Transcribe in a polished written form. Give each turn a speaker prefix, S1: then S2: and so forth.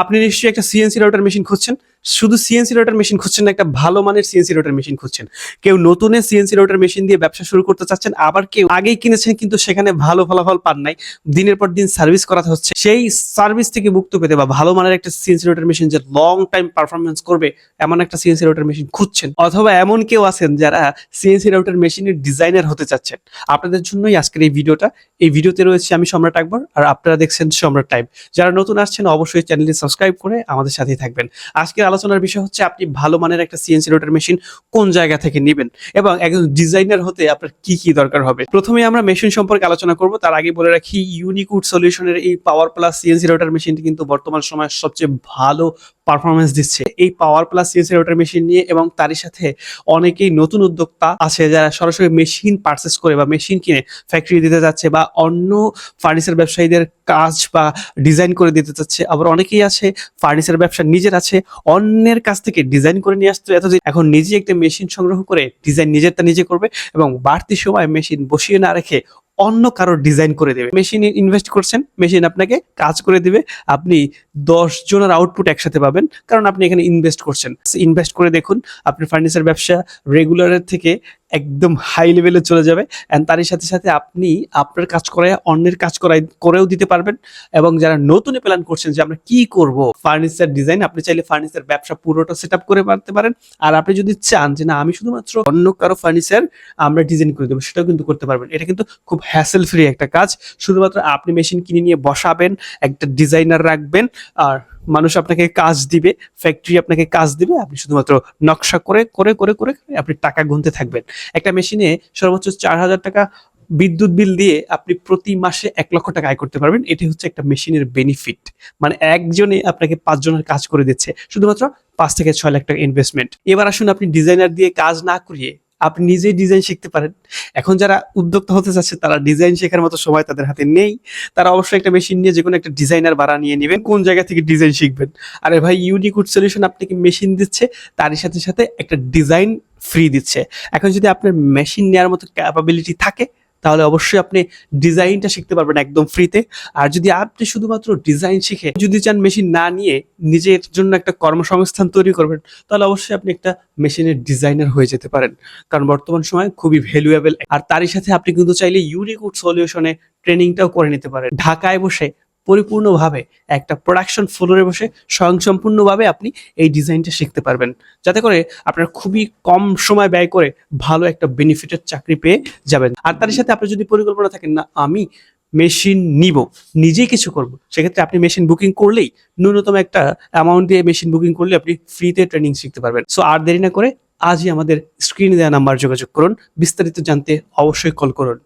S1: আপনি নিশ্চয়ই একটা সিএনসি রাউটার মেশিন খুঁজছেন। শুধু সিএনসি রাউটার মেশিন খুঁজছেন না, একটা ভালো মানের সিএনসি রাউটার মেশিন খুঁজছেন। কেউ নতুনে সিএনসি রাউটার মেশিন দিয়ে ব্যবসা শুরু করতে চাচ্ছেন, আবার কেউ আগেই কিনেছেন কিন্তু সেখানে ভালো ফলাফল পান নাই, দিনের পর দিন সার্ভিস করাতে হচ্ছে। সেই সার্ভিস থেকে মুক্ত পেতে বা ভালো মানের একটা সিএনসি রাউটার মেশিন যে লং টাইম পারফরমেন্স করবে এমন একটা সিএনসি রাউটার মেশিন খুঁজছেন, অথবা এমন কেউ আছেন যারা সিএনসি রাউটার মেশিনের ডিজাইনার হতে চাচ্ছেন, আপনাদের জন্যই আজকের এই ভিডিওটা। এই ভিডিওতে রয়েছে আমি সম্রাট আকবর, আর আপনারা দেখছেন সম্রাট টাইম। যারা নতুন আসছেন অবশ্যই চ্যানেলটি সাবস্ক্রাইব করে আমাদের সাথেই থাকবেন। আজকের আলোচনার বিষয় হচ্ছে আপনি ভালো মানের একটা সিএনসি রাউটার মেশিন কোন জায়গা থেকে নেবেন এবং একজন ডিজাইনার হতে আপনার কি কি দরকার হবে। প্রথমে আমরা মেশিন সম্পর্কে আলোচনা করব, তার আগে বলে রাখি ইউনিকুড সলিউশনের এই পাওয়ার প্লাস সিএনসি রাউটার মেশিনটি কিন্তু বর্তমান সময়ের সবচেয়ে ভালো পারফরমেন্স দিচ্ছে। এই power plus CNC router machine নিয়ে এবং তারই সাথে অনেকেই নতুন উদ্যোক্তা আছে যারা সরাসরি মেশিন পারচেস করে বা মেশিন কিনে ফ্যাক্টরি দিতে যাচ্ছে বা অন্য ফার্নিচার ব্যবসায়ীদের কাজ বা ডিজাইন করে দিতে চাচ্ছে। আবার অনেকেই আছে ফার্নিচার ব্যবসা নিজের আছে, অন্যের কাছ থেকে ডিজাইন করে নিয়ে আসতো এতদিন, এখন নিজে একটা মেশিন সংগ্রহ করে ডিজাইন নিজেরটা নিজে করবে এবং বাড়তি সময় মেশিন বসিয়ে না রেখে অন্য কারোর ডিজাইন করে দেবে। মেশিন ইনভেস্ট করছেন, মেশিন আপনাকে কাজ করে দিবে, আপনি 10 জনের আউটপুট একসাথে পাবেন, কারণ আপনি এখানে ইনভেস্ট করছেন। ইনভেস্ট করে দেখুন আপনার ফার্নিচার ব্যবসা রেগুলারের থেকে একদম হাই লেভেলে চলে যাবে। এন্ড তারই সাথে সাথে আপনি আপনার কাজ করায় অন্যের কাজ করেও দিতে পারবেন। এবং যারা নতুন প্ল্যান করছেন যে আমরা কি করব ফার্নিচার ডিজাইন, আপনি চাইলে ফার্নিচার ব্যবসা পুরোটা সেট আপ করে পারতে পারেন। আর আপনি যদি চান যে না আমি শুধুমাত্র অন্য কারো ফার্নিচার আমরা ডিজাইন করে দেবো, সেটাও কিন্তু করতে পারবেন। এটা কিন্তু খুব হ্যাসেল ফ্রি একটা কাজ। শুধুমাত্র আপনি মেশিন কিনে নিয়ে বসাবেন, একটা ডিজাইনার রাখবেন, আর মানুষ আপনাকে কাজ দিবে, ফ্যাক্টরি আপনাকে কাজ দিবে, আপনি শুধুমাত্র নকশা করে করে করে করে আপনি টাকা গুনতে থাকবেন। একটা মেশিনে সর্বোচ্চ 4,000 টাকা বিদ্যুৎ বিল দিয়ে আপনি প্রতি মাসে 1 লক্ষ টাকা আয় করতে পারবেন। এটি হচ্ছে একটা মেশিনের বেনিফিট। মানে একজনে আপনাকে 5 জনের কাজ করে দিচ্ছে, শুধুমাত্র 5 থেকে 6 লাখ টাকা ইনভেস্টমেন্ট। এবার আসুন আপনি ডিজাইনার দিয়ে কাজ না করিয়ে আপনি নিজেই ডিজাইন শিখতে পারেন। এখন যারা উদ্যোক্তা হতে চাচ্ছে তারা ডিজাইন শেখার মতো সময় তাদের হাতে নেই, তারা অবশ্যই একটা মেশিন নিয়ে যে কোনো একটা ডিজাইনার ভাড়া নিয়ে নেবেন। কোন জায়গা থেকে ডিজাইন শিখবেন? আরে ভাই, ইউনিকুড সলিউশন আপনাকে মেশিন দিচ্ছে, তারই সাথে সাথে একটা ডিজাইন ফ্রি দিচ্ছে। এখন যদি আপনার মেশিন নেওয়ার মতো ক্যাপাবিলিটি থাকে তাহলে অবশ্যই আপনি ডিজাইনটা শিখতে পারবেন একদম ফ্রিতে। আর যদি আপনি শুধুমাত্র ডিজাইন শিখে যদি চান মেশিন না নিয়ে নিজের জন্য একটা কর্মসংস্থান তৈরি করবেন, তাহলে অবশ্যই আপনি একটা মেশিনের ডিজাইনার হয়ে যেতে পারেন, কারণ বর্তমান সময় খুবই ভ্যালুয়েবল। আর তারই সাথে আপনি কিন্তু চাইলে ইউনিকুড সলিউশনে ট্রেনিংটাও করে নিতে পারেন ঢাকায় বসে, পরিপূর্ণভাবে একটা প্রোডাকশন ফ্লোরে বসে স্বয়ংসম্পূর্ণভাবে আপনি এই ডিজাইনটা শিখতে পারবেন, যাতে করে আপনার খুবই কম সময় ব্যয় করে ভালো একটা বেনিফিটের চাকরি পেয়ে যাবেন। আর তার সাথে আপনার যদি পরিকল্পনা থাকেন না আমি মেশিন নিব, নিজেই কিছু করব, সেক্ষেত্রে আপনি মেশিন বুকিং করলেই ন্যূনতম একটা অ্যামাউন্ট দিয়ে মেশিন বুকিং করলে আপনি ফ্রিতে ট্রেনিং শিখতে পারবেন। সো আর দেরি না করে আজই আমাদের স্ক্রিনে দেওয়া নাম্বার যোগাযোগ করুন। বিস্তারিত জানতে অবশ্যই কল করুন।